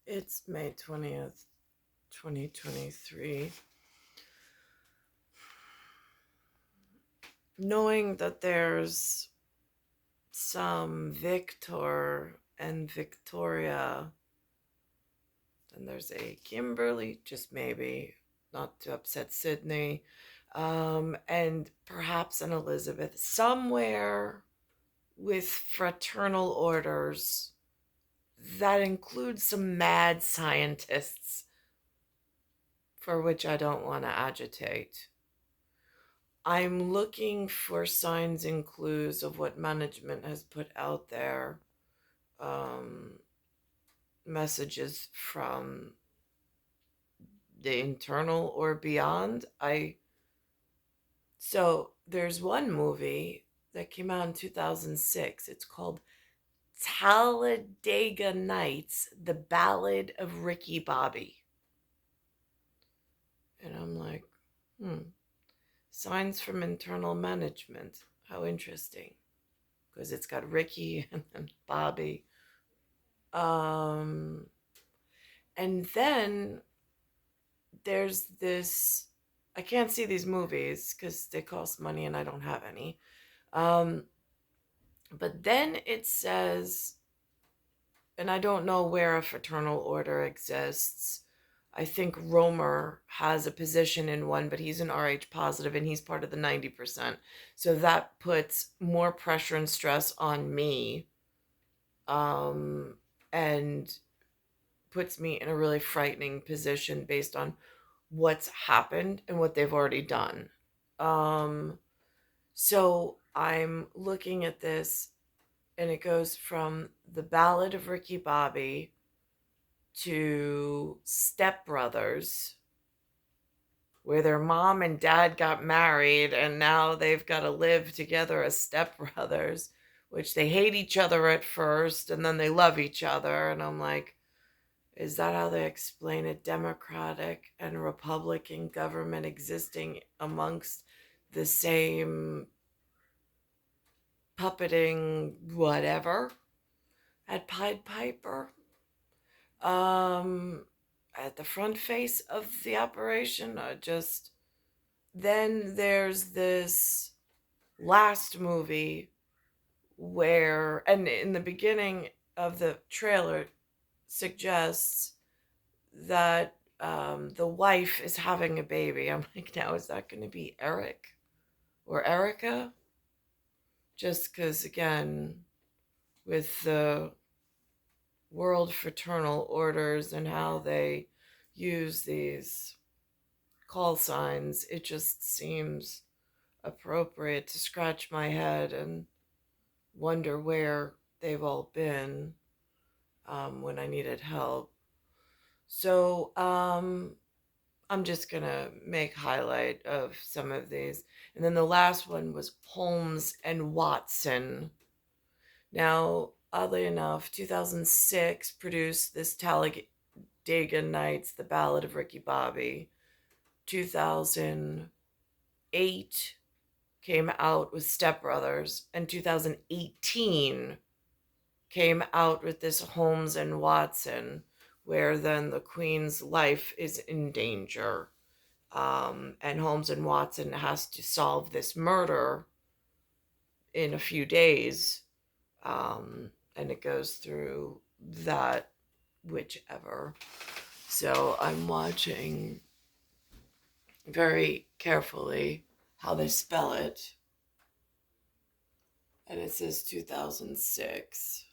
It's May 20th, 2023. Knowing that there's some Victor and Victoria, and there's a Kimberly, just maybe, not to upset Sydney, and perhaps an Elizabeth, somewhere with fraternal orders that includes some mad scientists for which I don't want to agitate. I'm looking for signs and clues of what management has put out there. Um, Messages from the internal or beyond. So there's one movie that came out in 2006. It's called Talladega Nights, The Ballad of Ricky Bobby. And I'm like, signs from internal management. How interesting. Because it's got Ricky and then Bobby. Um, and then there's this, I can't see these movies because they cost money and I don't have any. But then it says, and I don't know where a fraternal order exists. I think Romer has a position in one, but he's an Rh positive and he's part of the 90%. So that puts more pressure and stress on me, and puts me in a really frightening position based on what's happened and what they've already done. Um, so I'm looking at this, and it goes from the Ballad of Ricky Bobby to Step Brothers, where their mom and dad got married and now they've got to live together as stepbrothers, which they hate each other at first and then they love each other. And I'm like, is that how they explain a Democratic and Republican government existing amongst the same puppeting whatever at Pied Piper? At the front face of the operation, just then there's this last movie where, and in the beginning of the trailer, suggests that the wife is having a baby. I'm like, now is that going to be Eric or Erica? Just because, again, with the world fraternal orders and how they use these call signs, it just seems appropriate to scratch my head and wonder where they've all been when I needed help. So I'm just going to make highlight of some of these. And then the last one was Holmes and Watson. Now, oddly enough, 2006 produced this Talladega Nights, The Ballad of Ricky Bobby. 2008 came out with Step Brothers, and 2018 came out with this Holmes and Watson, where then the Queen's life is in danger. And Holmes and Watson has to solve this murder in a few days. And it goes through that, whichever. So I'm watching very carefully how they spell it. And it says 2006.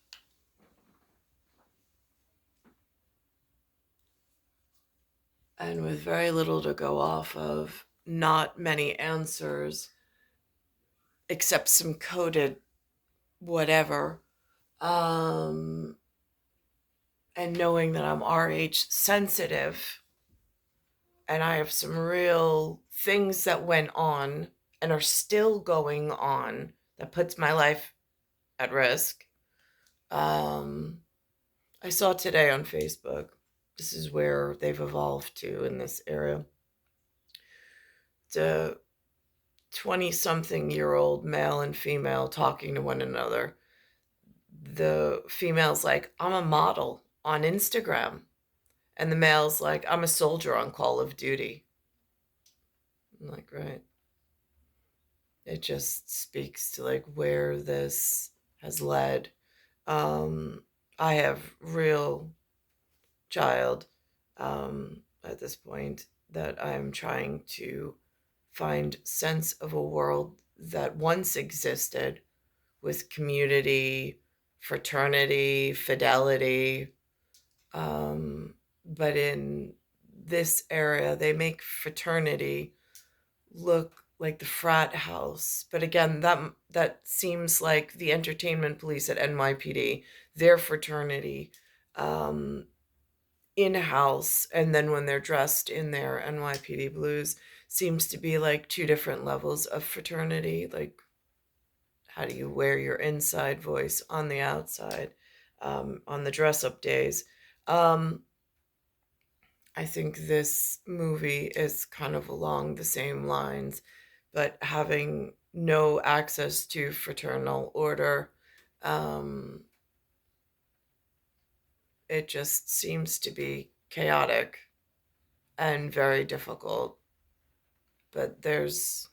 And with very little to go off of, not many answers, except some coded whatever. And knowing that I'm RH sensitive and I have some real things that went on and are still going on that puts my life at risk. I saw today on Facebook, this is where they've evolved to in this area. The 20-something-year-old male and female talking to one another. The female's like, I'm a model on Instagram. And the male's like, I'm a soldier on call of duty. I'm like, right. It just speaks to like where this has led. I have real child at this point that I'm trying to find sense of a world that once existed with community, fraternity, fidelity. But in this area, they make fraternity look like the frat house. But again, that seems like the entertainment police at NYPD, their fraternity, um, in-house, and then when they're dressed in their NYPD blues, seems to be like two different levels of fraternity. Like, how do you wear your inside voice on the outside, on the dress-up days? I think this movie is kind of along the same lines, but having no access to fraternal order, um, it just seems to be chaotic and very difficult. But there's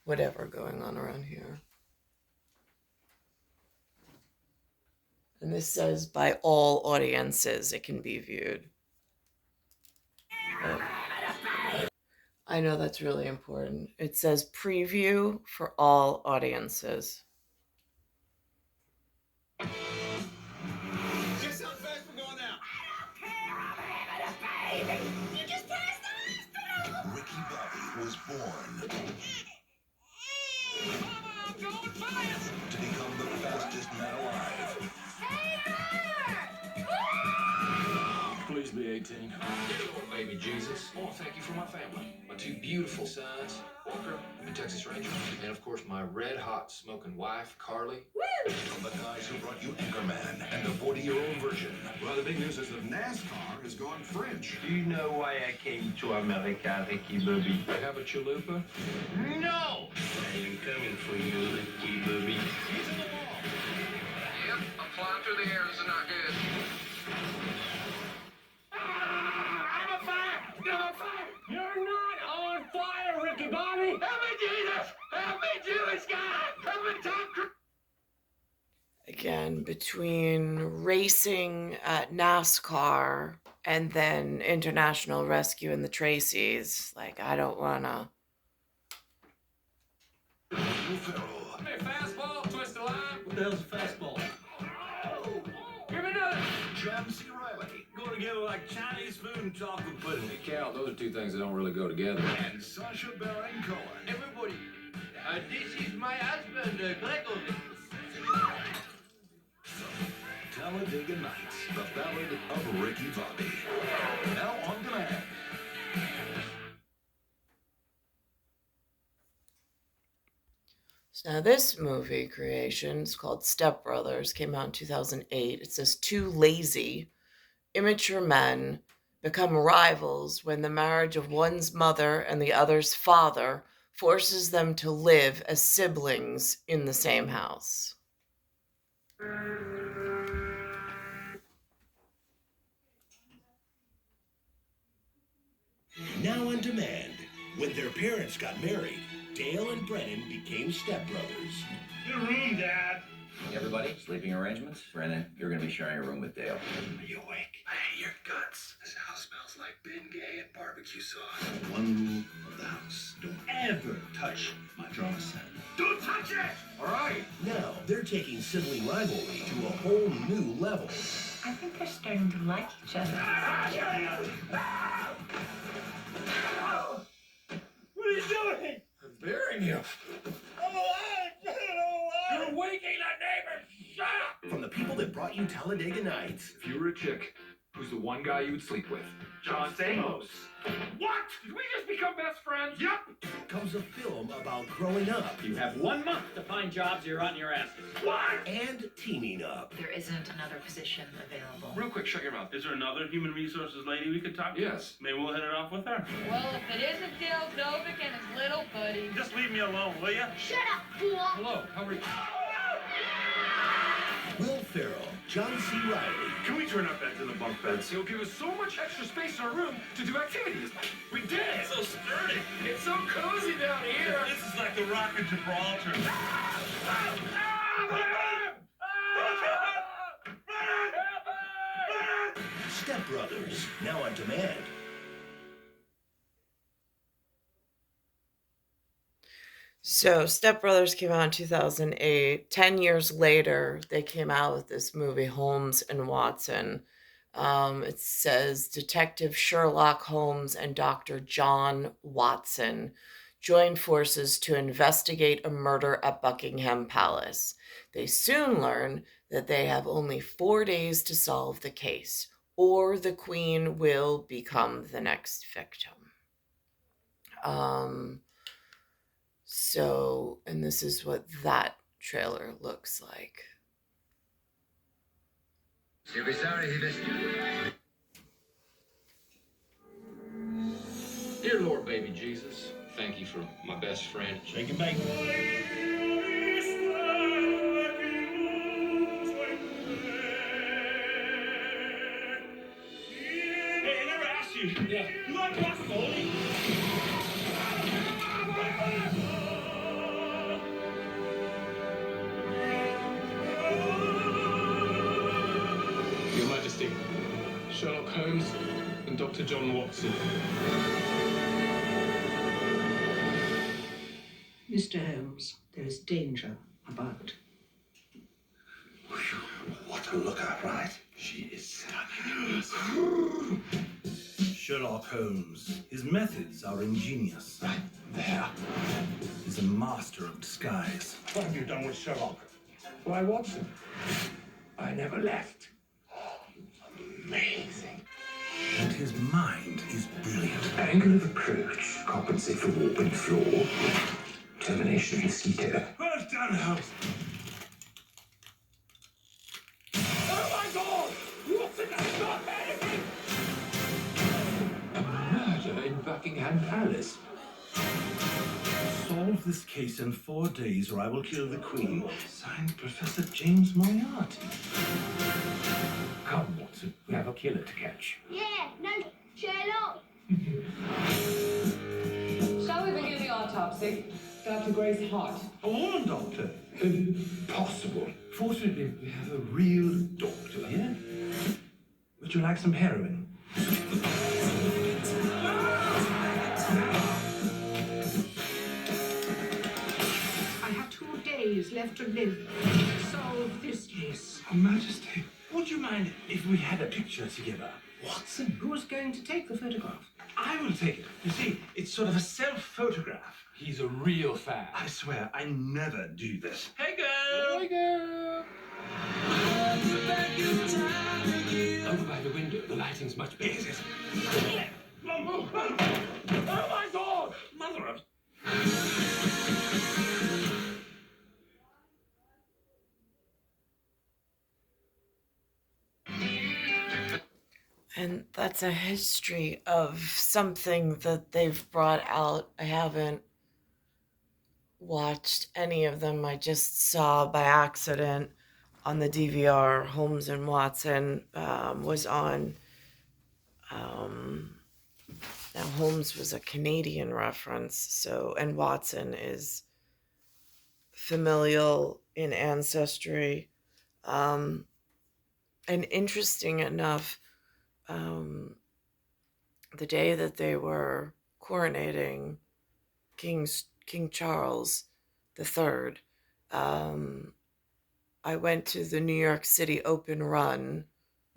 whatever going on around here. And this says by all audiences it can be viewed. But I know that's really important. It says preview for all audiences. Guess how fast we're going now? I don't care, I'm having a baby. You just passed the hospital. Ricky Bobby was born Mama, I'm going fast. To become the fastest man alive. Hey, please be 18. Dear Lord, baby Jesus, I want to thank you for my family. My two beautiful sons, Walker and Texas Ranger. And of course, my red-hot smoking wife, Carly. Woo! From the guys who brought you Anchorman and the 40-year-old version. Well, the big news is that NASCAR has gone French. Do you know why I came to America, Ricky Bobby? I have a chalupa? No! I am coming for you, Ricky Bobby. He's in the wall. Yep, I'm flying through the air. This is not good. I'm on fire! You're on fire! You're not on fire, Ricky Bobby! Help me, Jesus! Help me, Jewish God! Help me, Tom Cruise! Again, between racing at NASCAR and then international rescue in the Tracy's, like, I don't wanna. Hey, fastball, twist the line. What the hell's a fastball? Give me another. John C. Riley. Go together like Chinese food and chocolate pudding. Hey, Cal, those are two things that don't really go together. And Sacha Baron Cohen. Everybody, this is my husband, Gregory. Talladega Nights, the Ballad of Ricky Bobby. Now on demand. So now this movie creation is called Step Brothers, came out in 2008. It says two lazy, immature men become rivals when the marriage of one's mother and the other's father forces them to live as siblings in the same house. Now on demand. When their parents got married, Dale and Brennan became stepbrothers. Your room, Dad. Everybody, sleeping arrangements? Brennan, you're going to be sharing a room with Dale. Are you awake? I hate your guts. This house smells like Bengay and barbecue sauce. One rule of the house. Don't ever touch my drum set. Don't touch it! All right. Now, they're taking sibling rivalry to a whole new level. I think they're starting to like each other. What are you doing? I'm burying you. You're waking the neighbors. Shut up! From the people that brought you Talladega Nights. If you were a chick, who's the one guy you would sleep with? John Stamos. What? Did we just become best friends? Yep. Comes a film about growing up You have 1 month to find jobs. You're on your asses. What? and teaming up. There isn't another position available. Real quick, shut your mouth. Is there another human resources lady we could talk to? Yes. Maybe we'll hit it off with her. Well, if it isn't Dale Novick and his little buddy. Just leave me alone, will ya? Shut up, fool! Hello, how are you? Will Ferrell, John C. Reilly. Can we turn our beds into bunk beds? It'll give us so much extra space in our room to do activities. We did it! It's so sturdy. It's so cozy down here! This is like the Rock of Gibraltar. Step Brothers, now on demand. So, Step Brothers came out in 2008. 10 years later, they came out with this movie, Holmes and Watson. It says Detective Sherlock Holmes and Dr. John Watson join forces to investigate a murder at Buckingham Palace. They soon learn that they have only 4 days to solve the case, or the Queen will become the next victim. So, and this is what that trailer looks like. You'll be sorry he missed you. Dear Lord, baby Jesus, thank you for my best friend. Shake and bake. Hey, I never asked you. Yeah. You like guacamole? Your Majesty, Sherlock Holmes and Dr. John Watson. Mr. Holmes, there is danger about. What a looker, right? She is stunning. Sherlock Holmes. His methods are ingenious. Right there. He's a master of disguise. What have you done with Sherlock? Why, Watson? I never left. Amazing. And his mind is brilliant. Angle of approach, compensate for warping floor. Termination of mosquito. Well done, Holmes. Oh my God! Watson has not anything! A murder in Buckingham Palace. Solve this case in 4 days or I will kill the Queen. Signed, Professor James Moriarty. Come, Watson, we have a killer to catch. Yeah, no, Sherlock. Shall we begin the autopsy? Dr. Gray's heart. A woman doctor. Impossible. Fortunately, we have a real doctor here. Would you like some heroin? I have 2 days left to live. Solve this case. Your Majesty, would you mind if we had a picture together? Watson, who's going to take the photograph? I will take it. You see, it's sort of a self-photograph. He's a real fan. I swear, I never do this. Hey, girl! Hey, girl. Over by the window, the lighting's much better. Yes, Oh my God! Mother of... And that's a history of something that they've brought out. I haven't watched any of them. I just saw by accident on the DVR Holmes and Watson was on. Now Holmes was a Canadian reference, so, and Watson is familial in ancestry. And interesting enough, the day that they were coronating King Charles III, I went to the New York City Open Run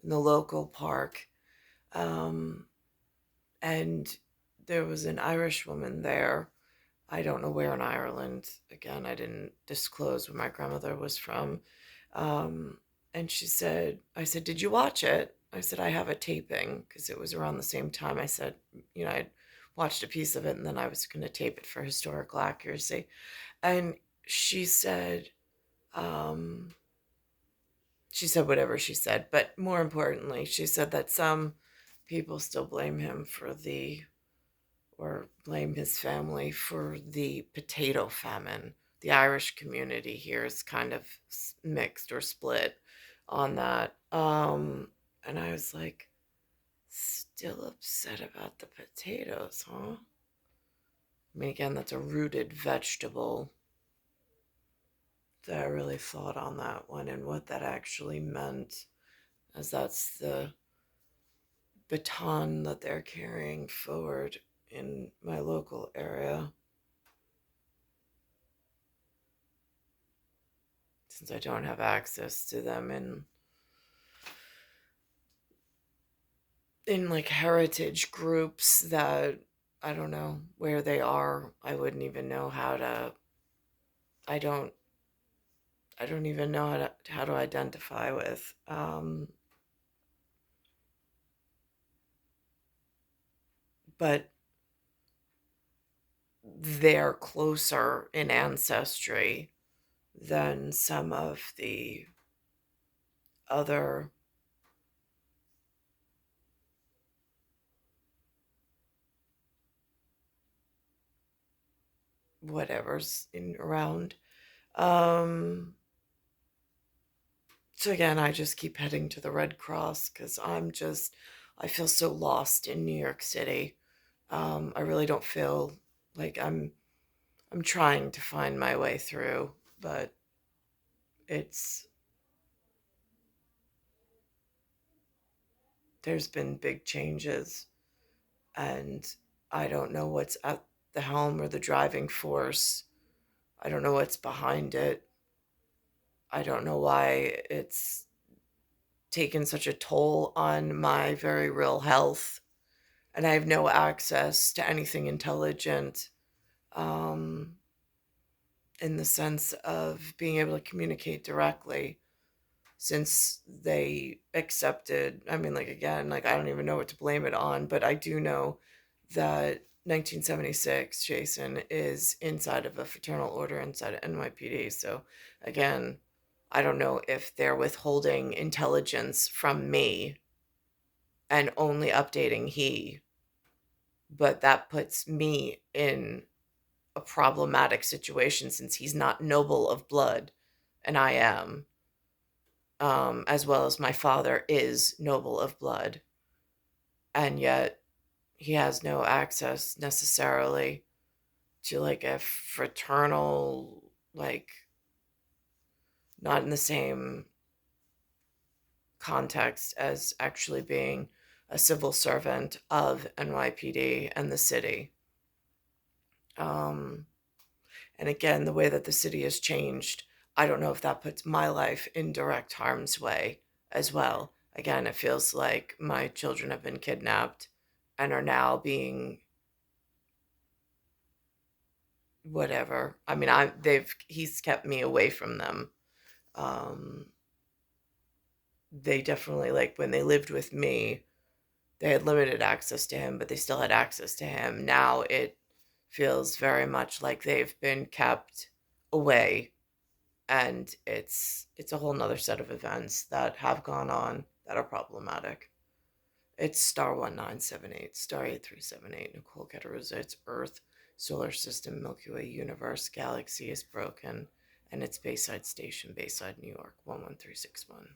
in the local park, and there was an Irish woman there. I don't know where in Ireland. Again, I didn't disclose where my grandmother was from. And she said, I said, did you watch it? I said, I have a taping, because it was around the same time. I said, you know, I'd watched a piece of it and then I was going to tape it for historical accuracy. And she said whatever she said, but more importantly, she said that some people still blame him or blame his family for the potato famine. The Irish community here is kind of mixed or split. on that. And I was like, still upset about the potatoes, huh? I mean, again, that's a rooted vegetable. That I really thought on that one and what that actually meant, as that's the baton that they're carrying forward in my local area. Since I don't have access to them in like heritage groups that I don't know where they are. I wouldn't even know how to I don't I don't even know how to identify with. But they're closer in ancestry than some of the other whatever's in around. Um, so again, I just keep heading to the Red Cross because I feel so lost in New York City. I really don't feel like I'm trying to find my way through, but it's there's been big changes, and I don't know what's at the helm or the driving force. I don't know what's behind it. I don't know why it's taken such a toll on my very real health, and I have no access to anything intelligent, um, in the sense of being able to communicate directly, since they accepted. I mean, like, again, like, I don't even know what to blame it on, but I do know that 1976 Jason is inside of a fraternal order inside of NYPD. So again, I don't know if they're withholding intelligence from me and only updating he, but that puts me in a problematic situation since he's not noble of blood and I am, as well as my father is noble of blood, and yet he has no access necessarily to like a fraternal, like, not in the same context as actually being a civil servant of NYPD and the city. Um, and again, the way that the city has changed, I don't know if that puts my life in direct harm's way as well. Again, it feels like my children have been kidnapped and are now being whatever. I mean, he's kept me away from them. Um, they definitely, like, when they lived with me, they had limited access to him, but they still had access to him. Now it feels very much like they've been kept away, and it's a whole nother set of events that have gone on that are problematic. It's star 1978, star 8378, Nicole, Cattaruzza. It's Earth, solar system, Milky Way, universe, galaxy is broken, and it's Bayside Station, Bayside, New York, 11361.